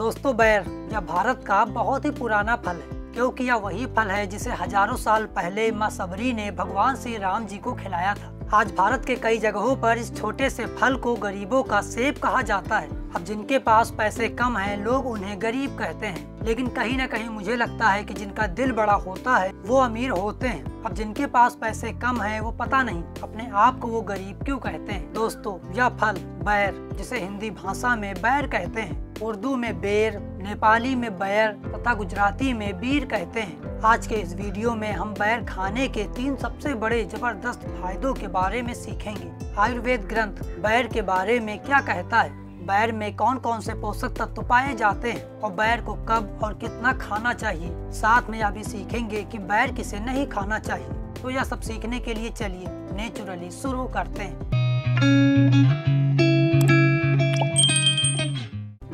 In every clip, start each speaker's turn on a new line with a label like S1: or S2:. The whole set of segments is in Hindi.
S1: दोस्तों, बैर यह भारत का बहुत ही पुराना फल है, क्योंकि यह वही फल है जिसे हजारों साल पहले माँ सबरी ने भगवान श्री राम जी को खिलाया था। आज भारत के कई जगहों पर इस छोटे से फल को गरीबों का सेब कहा जाता है। अब जिनके पास पैसे कम हैं, लोग उन्हें गरीब कहते हैं, लेकिन कहीं न कहीं मुझे लगता है कि जिनका दिल बड़ा होता है वो अमीर होते हैं। अब जिनके पास पैसे कम हैं, वो पता नहीं अपने आप को वो गरीब क्यों कहते हैं। दोस्तों, यह फल बैर, जिसे हिंदी भाषा में बैर कहते हैं, उर्दू में बेर, नेपाली में बैर तथा गुजराती में बीर कहते हैं। आज के इस वीडियो में हम बैर खाने के 3 सबसे बड़े जबरदस्त फायदों के बारे में सीखेंगे। आयुर्वेद ग्रंथ बैर के बारे में क्या कहता है, बैर में कौन कौन से पोषक तत्व पाए जाते हैं और बैर को कब और कितना खाना चाहिए। साथ में यह भी सीखेंगे कि बैर किसे नहीं खाना चाहिए। तो यह सब सीखने के लिए चलिए नेचुरली शुरू करते हैं।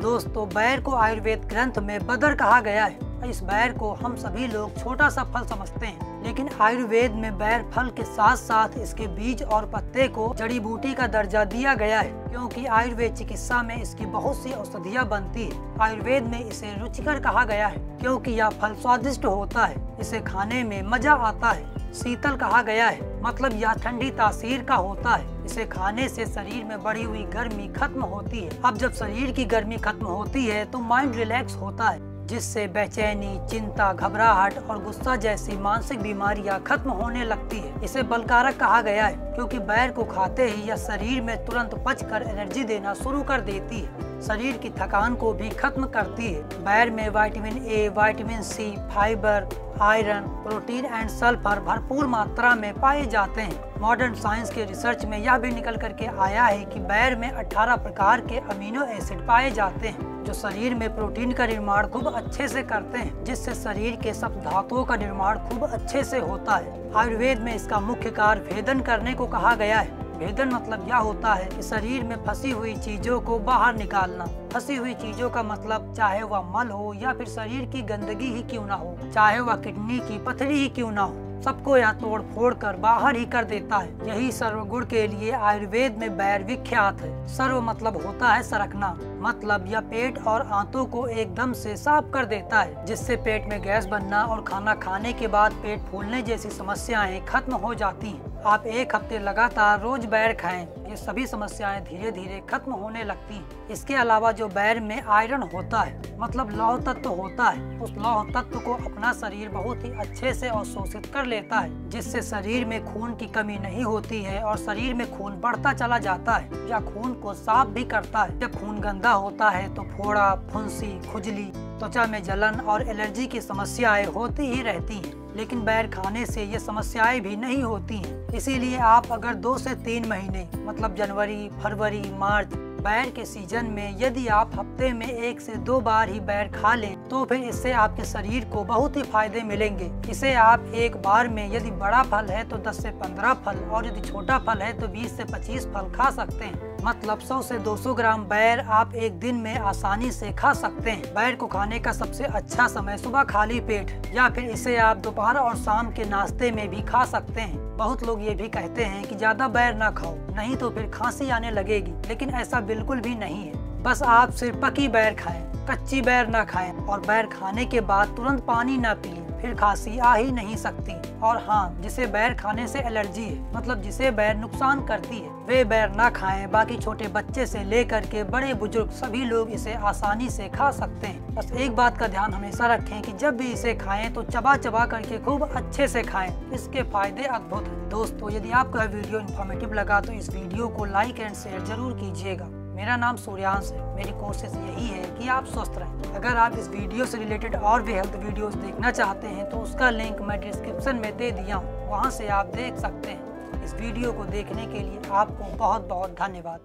S1: दोस्तों, बैर को आयुर्वेद ग्रंथ में बदर कहा गया है। इस बैर को हम सभी लोग छोटा सा फल समझते हैं, लेकिन आयुर्वेद में बैर फल के साथ साथ इसके बीज और पत्ते को जड़ी बूटी का दर्जा दिया गया है, क्योंकि आयुर्वेद चिकित्सा में इसकी बहुत सी औषधियाँ बनती है। आयुर्वेद में इसे रुचिकर कहा गया है, क्योंकि यह फल स्वादिष्ट होता है, इसे खाने में मजा आता है। शीतल कहा गया है, मतलब यह ठंडी तासीर का होता है, इसे खाने से शरीर में बढ़ी हुई गर्मी खत्म होती है। अब जब शरीर की गर्मी खत्म होती है तो माइंड रिलैक्स होता है, जिससे बेचैनी, चिंता, घबराहट और गुस्सा जैसी मानसिक बीमारियां खत्म होने लगती है। इसे बलकारक कहा गया है, क्योंकि बैर को खाते ही यह शरीर में तुरंत पचकर एनर्जी देना शुरू कर देती है, शरीर की थकान को भी खत्म करती है। बैर में vitamin A, vitamin C, fibre, iron, protein and sulphur भरपूर मात्रा में पाए जाते हैं। मॉडर्न साइंस के रिसर्च में यह भी निकल करके आया है कि बैर में 18 प्रकार के अमीनो एसिड पाए जाते हैं, जो शरीर में प्रोटीन का निर्माण खूब अच्छे से करते हैं, जिससे शरीर के सब धातुओं का निर्माण खूब अच्छे से होता है। आयुर्वेद में इसका मुख्य कार्य भेदन करने को कहा गया है। भेदन मतलब यह होता है कि शरीर में फंसी हुई चीजों को बाहर निकालना। फंसी हुई चीजों का मतलब चाहे वह मल हो या फिर शरीर की गंदगी ही क्यों ना हो, चाहे वह किडनी की पथरी ही क्यों ना हो, सबको यह तोड़ फोड़ कर बाहर ही कर देता है। यही सर्वगुण के लिए आयुर्वेद में बैर विख्यात है। सर्व मतलब होता है सरकना, मतलब यह पेट और आंतों को एकदम से साफ कर देता है, जिससे पेट में गैस बनना और खाना खाने के बाद पेट फूलने जैसी समस्याएं खत्म हो जाती हैं। आप 1 हफ्ते लगातार रोज बैर खाएं, ये सभी समस्याएं धीरे धीरे खत्म होने लगती हैं। इसके अलावा जो बैर में आयरन होता है, मतलब लौह तत्व होता है, उस लौह तत्व को अपना शरीर बहुत ही अच्छे से अवशोषित कर लेता है, जिससे शरीर में खून की कमी नहीं होती है और शरीर में खून बढ़ता चला जाता है। यह खून को साफ भी करता है। जब खून गंदा होता है तो फोड़ा, फुंसी, खुजली, त्वचा में जलन और एलर्जी की समस्याएं होती ही रहती हैं, लेकिन बैर खाने से ये समस्याएं भी नहीं होती हैं। इसीलिए आप अगर 2 से 3 महीने मतलब जनवरी, फरवरी, मार्च बैर के सीजन में यदि आप हफ्ते में 1 से 2 बार ही बैर खा लें, तो फिर इससे आपके शरीर को बहुत ही फायदे मिलेंगे। इसे आप एक बार में यदि बड़ा फल है तो 10 से 15 फल और यदि छोटा फल है तो 20 से 25 फल खा सकते हैं। मतलब 100 से 200 ग्राम बैर आप एक दिन में आसानी से खा सकते हैं। बैर को खाने का सबसे अच्छा समय सुबह खाली पेट, या फिर इसे आप दोपहर और शाम के नाश्ते में भी खा सकते हैं। बहुत लोग ये भी कहते हैं कि ज्यादा बैर ना खाओ, नहीं तो फिर खांसी आने लगेगी, लेकिन ऐसा बिल्कुल भी नहीं है। बस आप सिर्फ पकी बैर खाएं, कच्ची बैर ना खाएं, और बैर खाने के बाद तुरंत पानी ना पिए, फिर खांसी आ ही नहीं सकती। और हाँ, जिसे बैर खाने से एलर्जी है, मतलब जिसे बैर नुकसान करती है, वे बैर ना खाएं। बाकी छोटे बच्चे से लेकर के बड़े बुजुर्ग सभी लोग इसे आसानी से खा सकते हैं। बस एक बात का ध्यान हमेशा रखें कि जब भी इसे खाएं तो चबा चबा करके खूब अच्छे से खाएं, इसके फायदे अद्भुत हैं। दोस्तों, यदि आपको यह वीडियो इन्फॉर्मेटिव लगा तो इस वीडियो को लाइक एंड शेयर जरूर कीजिएगा। मेरा नाम सूर्यांश है। मेरी कोशिश यही है कि आप स्वस्थ रहें। अगर आप इस वीडियो से रिलेटेड और भी हेल्थ वीडियोस देखना चाहते हैं तो उसका लिंक मैं डिस्क्रिप्शन में दे दिया हूँ, वहाँ से आप देख सकते हैं। इस वीडियो को देखने के लिए आपको बहुत बहुत धन्यवाद।